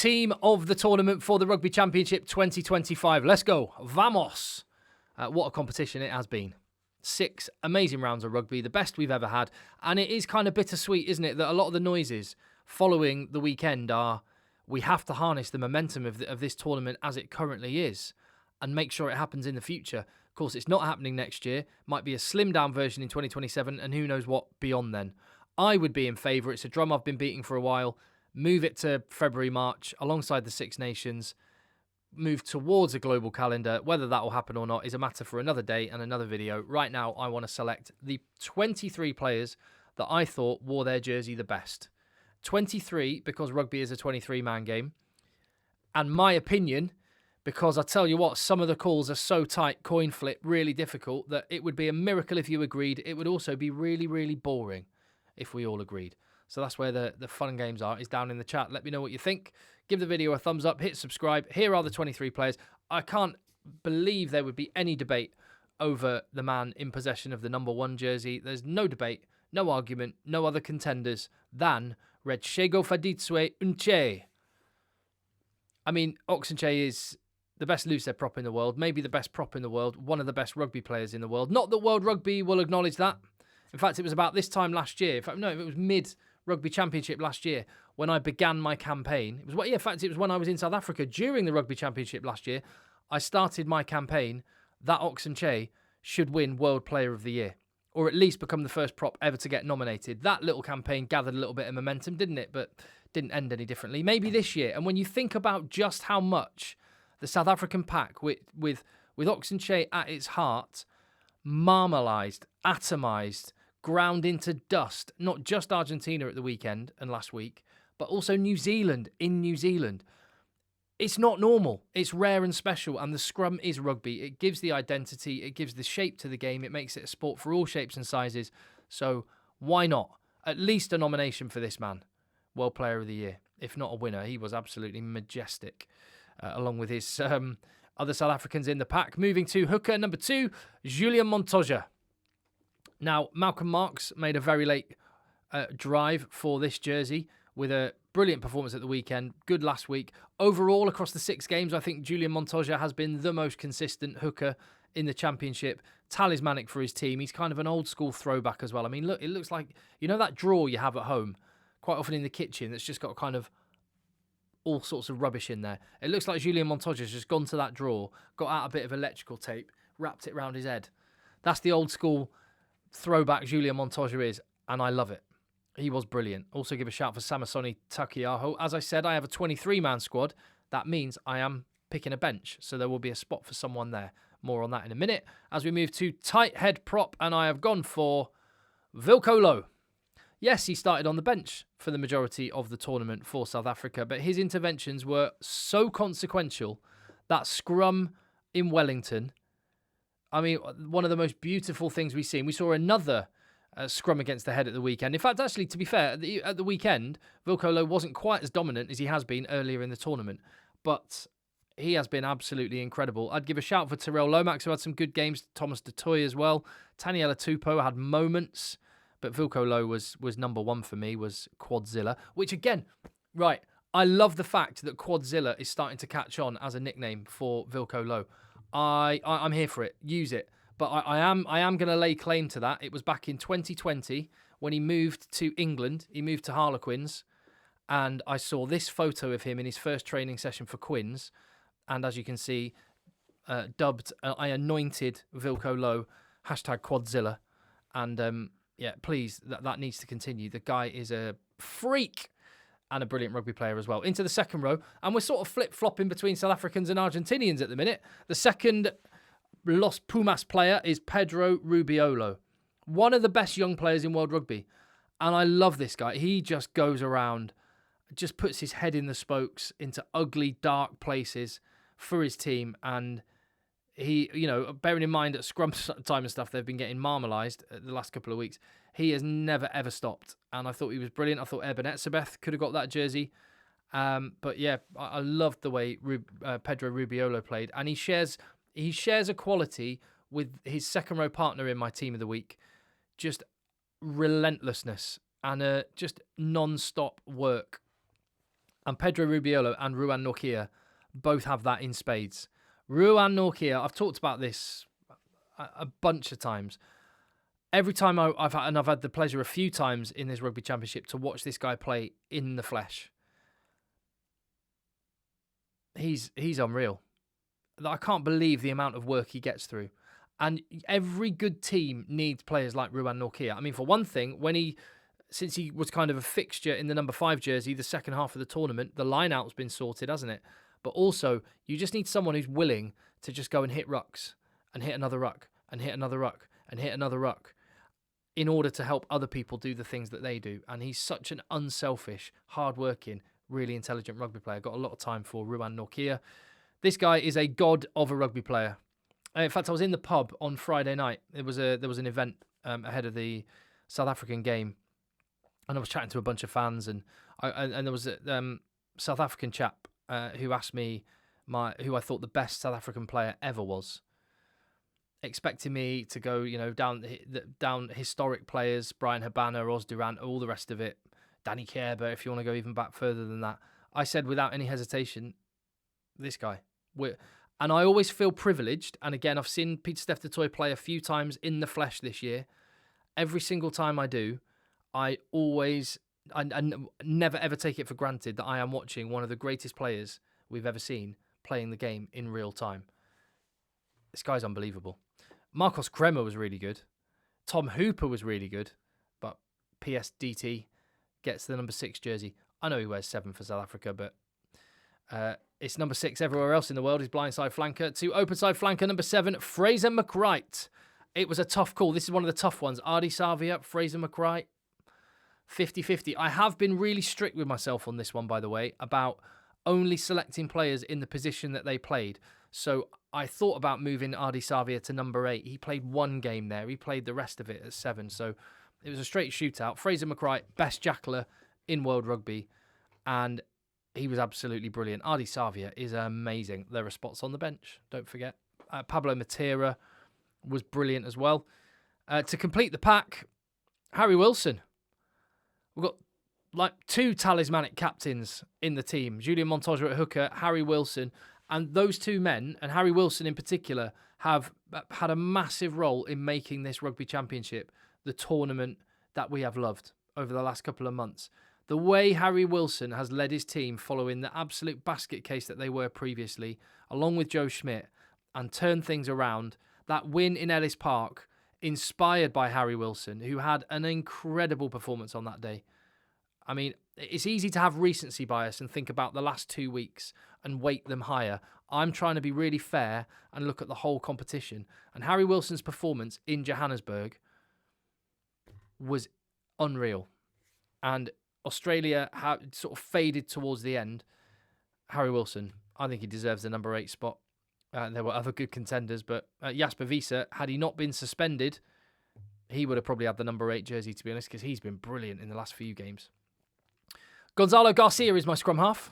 team of the tournament for the Rugby Championship 2025. Let's go. Vamos. What a competition it has been. 6 amazing rounds of rugby, the best we've ever had. And it is kind of bittersweet, isn't it, that a lot of the noises following the weekend are we have to harness the momentum of this tournament as it currently is and make sure it happens in the future. Of course, it's not happening next year. Might be a slimmed down version in 2027 and who knows what beyond then. I would be in favour. It's a drum I've been beating for a while. Move it to February, March alongside the Six Nations. Move towards a global calendar. Whether that will happen or not is a matter for another day and another video. Right now, I want to select the 23 players that I thought wore their jersey the best. 23 because rugby is a 23-man game. And my opinion, because I tell you what, some of the calls are so tight, coin flip, really difficult, that it would be a miracle if you agreed. It would also be really, really boring if we all agreed. So that's where the fun and games are, is down in the chat. Let me know what you think. Give the video a thumbs up, hit subscribe. Here are the 23 players. I can't believe there would be any debate over the man in possession of the number 1 jersey. There's no debate, no argument, no other contenders than Rechego Faditswe Unche. I mean, Oxenche is the best loosehead prop in the world, maybe the best prop in the world, one of the best rugby players in the world. Not that World Rugby will acknowledge that. In fact, it was about this time last year. In fact, no, it was mid-Rugby Championship last year when I began my campaign. In fact, it was when I was in South Africa during the Rugby Championship last year. I started my campaign that Oxenche should win World Player of the Year, or at least become the first prop ever to get nominated. That little campaign gathered a little bit of momentum, didn't it? But didn't end any differently. Maybe this year. And when you think about just how much the South African pack, with Oxenche at its heart, marmalised, atomised, ground into dust, not just Argentina at the weekend and last week, but also New Zealand in New Zealand. It's not normal. It's rare and special, and the scrum is rugby. It gives the identity, it gives the shape to the game, it makes it a sport for all shapes and sizes. So why not? At least a nomination for this man, World Player of the Year. If not a winner, he was absolutely majestic, along with his other South Africans in the pack. Moving to hooker number 2, Julian Montoya. Now, Malcolm Marks made a very late drive for this jersey with a brilliant performance at the weekend. Good last week. Overall, across the 6 games, I think Julian Montoya has been the most consistent hooker in the championship. Talismanic for his team. He's kind of an old school throwback as well. I mean, look, it looks like, you know that drawer you have at home, quite often in the kitchen, that's just got kind of all sorts of rubbish in there. It looks like Julian Montoya's just gone to that drawer, got out a bit of electrical tape, wrapped it around his head. That's the old school throwback Julian Montoya is, and I love it. He was brilliant. Also give a shout for Samasoni Takiaho. As I said, I have a 23-man squad. That means I am picking a bench, so there will be a spot for someone there. More on that in a minute. As we move to tight head prop, and I have gone for Wilco Louw. Yes, he started on the bench for the majority of the tournament for South Africa, but his interventions were so consequential. That scrum in Wellington, I mean, one of the most beautiful things we've seen. We saw another scrum against the head at the weekend. In fact, actually, to be fair, at the weekend, Wilco Louw wasn't quite as dominant as he has been earlier in the tournament, but he has been absolutely incredible. I'd give a shout for Terrell Lomax, who had some good games, Thomas du Toit as well. Taniela Tupou had moments, but Wilco Louw was number 1 for me, was Quadzilla, which again, right, I love the fact that Quadzilla is starting to catch on as a nickname for Wilco Louw. I'm here for it. Use it. But I am going to lay claim to that. It was back in 2020 when he moved to England. He moved to Harlequins. And I saw this photo of him in his first training session for Quins. And as you can see, I anointed Wilco Louw, #Quadzilla. And yeah, please, that needs to continue. The guy is a freak and a brilliant rugby player as well. Into the second row, and we're sort of flip-flopping between South Africans and Argentinians at the minute. The second Los Pumas player is Pedro Rubiolo, one of the best young players in world rugby. And I love this guy. He just goes around, just puts his head in the spokes into ugly, dark places for his team. And he, you know, bearing in mind at scrum time and stuff, they've been getting marmalised the last couple of weeks. He has never, ever stopped. And I thought he was brilliant. I thought Eben Etzebeth could have got that jersey. But yeah, I loved the way Pedro Rubiolo played. And he shares a quality with his second row partner in my team of the week. Just relentlessness and just non-stop work. And Pedro Rubiolo and Ruan Norquia both have that in spades. Ruan Norquia, I've talked about this a bunch of times. Every time I've had the pleasure a few times in this Rugby Championship to watch this guy play in the flesh. He's unreal. I can't believe the amount of work he gets through. And every good team needs players like Ruan Norquia. I mean, for one thing, since he was kind of a fixture in the number 5 jersey, the second half of the tournament, the line-out's been sorted, hasn't it? But also, you just need someone who's willing to just go and hit rucks, and hit another ruck, and hit another ruck, and hit another ruck, in order to help other people do the things that they do. And he's such an unselfish, hard-working, really intelligent rugby player. Got a lot of time for Ruan Norquia. This guy is a god of a rugby player. In fact, I was in the pub on Friday night. There was an event ahead of the South African game, and I was chatting to a bunch of fans, and there was a South African chap who asked me who I thought the best South African player ever was, expecting me to go, down historic players, Brian Habana, Os Durant, all the rest of it, Danny Kerber, if you want to go even back further than that. I said without any hesitation, this guy. And I always feel privileged, and again, I've seen Pieter-Steph du Toit play a few times in the flesh this year. Every single time I do, I never ever take it for granted that I am watching one of the greatest players we've ever seen playing the game in real time. This guy's unbelievable. Marcos Kremer was really good. Tom Hooper was really good, but PSDT gets the number 6 jersey. I know he wears 7 for South Africa, but it's number 6 everywhere else in the world. He's blindside flanker. To open side flanker, number 7, Fraser McWright. It was a tough call. This is one of the tough ones. Ardie Savia, Fraser McWright. 50-50. I have been really strict with myself on this one, by the way, about only selecting players in the position that they played. So I thought about moving Ardie Savia to number 8. He played one game there. He played the rest of it at 7. So it was a straight shootout. Fraser McWright, best jackler in world rugby. And he was absolutely brilliant. Ardie Savia is amazing. There are spots on the bench, don't forget. Pablo Matera was brilliant as well. To complete the pack, Harry Wilson. We've got like 2 talismanic captains in the team. Julian Montoya at hooker, Harry Wilson. And those 2 men, and Harry Wilson in particular, have had a massive role in making this Rugby Championship the tournament that we have loved over the last couple of months. The way Harry Wilson has led his team following the absolute basket case that they were previously, along with Joe Schmidt, and turned things around. That win in Ellis Park, inspired by Harry Wilson, who had an incredible performance on that day. I mean, it's easy to have recency bias and think about the last 2 weeks and weight them higher. I'm trying to be really fair and look at the whole competition. And Harry Wilson's performance in Johannesburg was unreal. And Australia sort of faded towards the end. Harry Wilson, I think he deserves the number 8 spot. There were other good contenders, but Jasper Wiese, had he not been suspended, he would have probably had the number 8 jersey, to be honest, because he's been brilliant in the last few games. Gonzalo Garcia is my scrum half.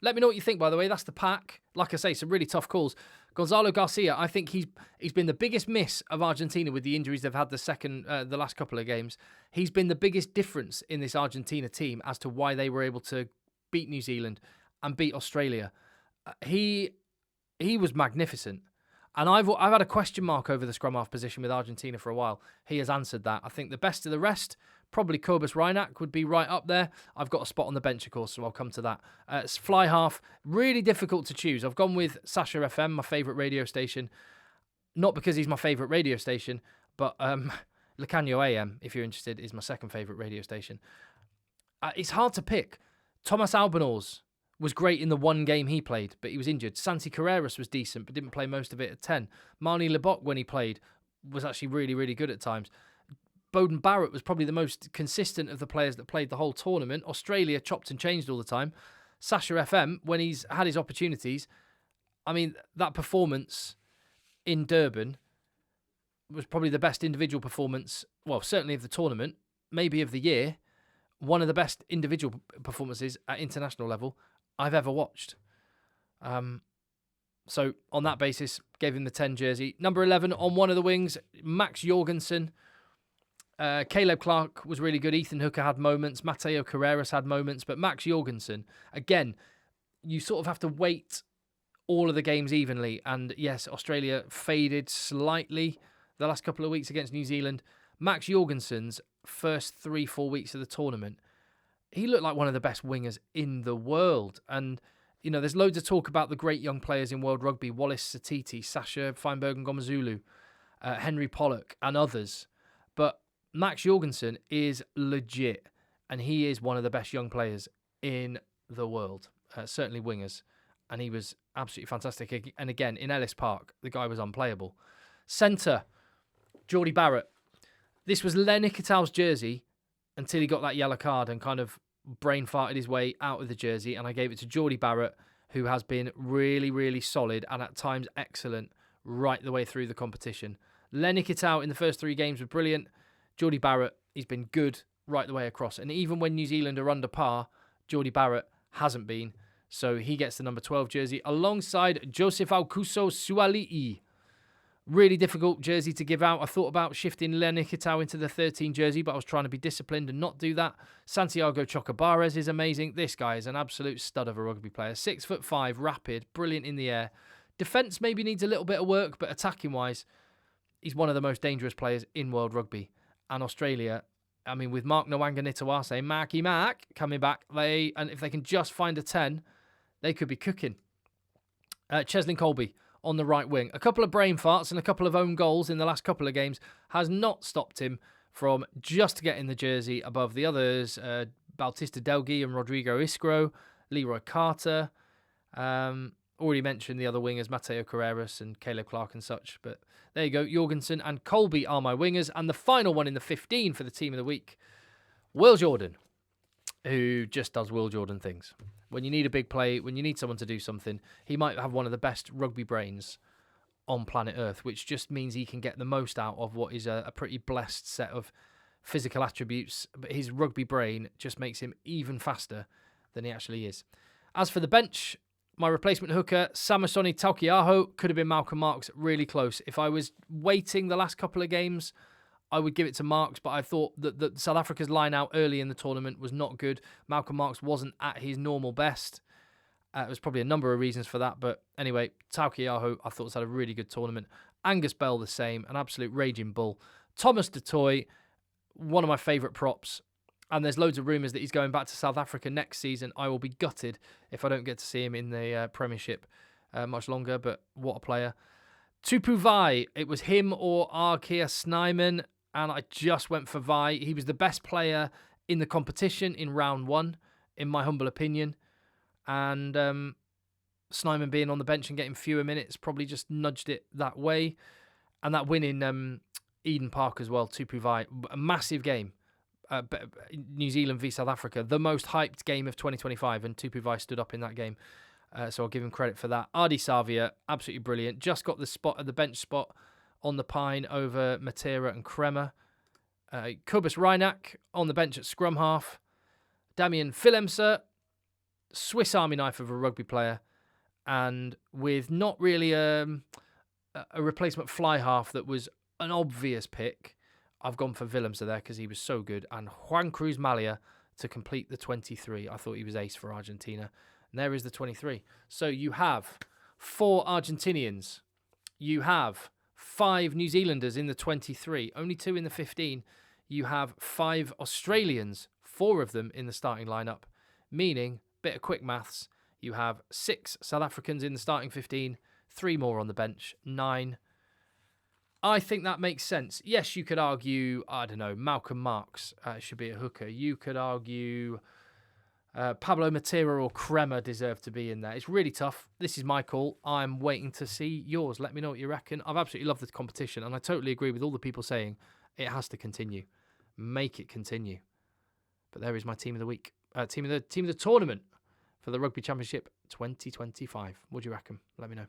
Let me know what you think, by the way. That's the pack. Like I say, some really tough calls. Gonzalo Garcia, I think he's been the biggest miss of Argentina with the injuries they've had the last couple of games. He's been the biggest difference in this Argentina team as to why they were able to beat New Zealand and beat Australia. He was magnificent. And I've had a question mark over the scrum half position with Argentina for a while. He has answered that. I think the best of the rest, probably Cobus Reinach would be right up there. I've got a spot on the bench, of course, so I'll come to that. Fly half, really difficult to choose. I've gone with Sasha FM, my favourite radio station. Not because he's my favourite radio station, but Lecanio AM, if you're interested, is my second favourite radio station. It's hard to pick. Thomas Albanese was great in the one game he played, but he was injured. Santi Carreras was decent, but didn't play most of it at 10. Marnie Lebock, when he played, was actually really, really good at times. Bowden Barrett was probably the most consistent of the players that played the whole tournament. Australia chopped and changed all the time. Sasha FM, when he's had his opportunities, I mean, that performance in Durban was probably the best individual performance, well, certainly of the tournament, maybe of the year. One of the best individual performances at international level I've ever watched. So on that basis, gave him the 10 jersey. Number 11 on one of the wings, Max Jorgensen. Caleb Clark was really good. Ethan Hooker had moments. Mateo Carreras had moments. But Max Jorgensen, again, you sort of have to weight all of the games evenly. And yes, Australia faded slightly the last couple of weeks against New Zealand. Max Jorgensen's first 3-4 weeks of the tournament, he looked like one of the best wingers in the world. And, you know, there's loads of talk about the great young players in world rugby, Wallace Satiti, Sasha Feinberg-Ngomazulu, Henry Pollock, and others. But Max Jorgensen is legit, and he is one of the best young players in the world, certainly wingers. And he was absolutely fantastic. And again, in Ellis Park, the guy was unplayable. Centre, Geordie Barrett. This was Len Ikitau's jersey until he got that yellow card and kind of brain farted his way out of the jersey. And I gave it to Geordie Barrett, who has been really, really solid and at times excellent right the way through the competition. Len Ikitau in the first 3 games was brilliant. Geordie Barrett, he's been good right the way across. And even when New Zealand are under par, Geordie Barrett hasn't been. So he gets the number 12 jersey alongside Joseph Aukuso Suali'i. Really difficult jersey to give out. I thought about shifting Len Ikitau into the 13 jersey, but I was trying to be disciplined and not do that. Santiago Chocobares is amazing. This guy is an absolute stud of a rugby player. 6'5", rapid, brilliant in the air. Defence maybe needs a little bit of work, but attacking-wise, he's one of the most dangerous players in world rugby. And Australia, I mean, with Mark Nawanga-Nitawase, Marky Mark coming back, and if they can just find a 10, they could be cooking. Cheslin Colby on the right wing. A couple of brain farts and a couple of own goals in the last couple of games has not stopped him from just getting the jersey above the others. Bautista Delgui and Rodrigo Iskro, Leroy Carter. Already mentioned the other wingers, Mateo Carreras and Caleb Clark and such. But there you go. Jorgensen and Colby are my wingers. And the final one in the 15 for the team of the week, Will Jordan, who just does Will Jordan things. When you need a big play, when you need someone to do something, he might have one of the best rugby brains on planet Earth, which just means he can get the most out of what is a pretty blessed set of physical attributes. But his rugby brain just makes him even faster than he actually is. As for the bench, my replacement hooker, Samasoni Taukiaho, could have been Malcolm Marx, really close. If I was waiting the last couple of games, I would give it to Marks, but I thought that South Africa's line out early in the tournament was not good. Malcolm Marx wasn't at his normal best. There was probably a number of reasons for that, but anyway, Taukiaho, I thought, has had a really good tournament. Angus Bell, the same, an absolute raging bull. Thomas du Toit, one of my favourite props, and there's loads of rumours that he's going back to South Africa next season. I will be gutted if I don't get to see him in the Premiership much longer, but what a player. Tupu Vai, it was him or Arkia Snyman, and I just went for Vai. He was the best player in the competition in round 1, in my humble opinion. And Snyman being on the bench and getting fewer minutes probably just nudged it that way. And that win in Eden Park as well, Tupu Vai, a massive game. New Zealand v South Africa, the most hyped game of 2025, and Tupu Vai stood up in that game. So I'll give him credit for that. Ardie Savia, absolutely brilliant. Just got the spot at the bench spot on the pine over Matera and Kremer. Kubus Reinach on the bench at scrum half. Damien Filemser, Swiss Army knife of a rugby player. And with not really a replacement fly half that was an obvious pick, I've gone for Willemser there because he was so good. And Juan Cruz Malia to complete the 23. I thought he was ace for Argentina. And there is the 23. So you have 4 Argentinians. You have 5 New Zealanders in the 23. Only 2 in the 15. You have 5 Australians. 4 of them in the starting lineup. Meaning, bit of quick maths, you have 6 South Africans in the starting 15. 3 more on the bench. 9. I think that makes sense. Yes, you could argue, I don't know, Malcolm Marx should be a hooker. You could argue Pablo Matera or Kremer deserve to be in there. It's really tough. This is my call. I'm waiting to see yours. Let me know what you reckon. I've absolutely loved the competition, and I totally agree with all the people saying it has to continue. Make it continue. But there is my team of the week. Team of the tournament for the Rugby Championship 2025. What do you reckon? Let me know.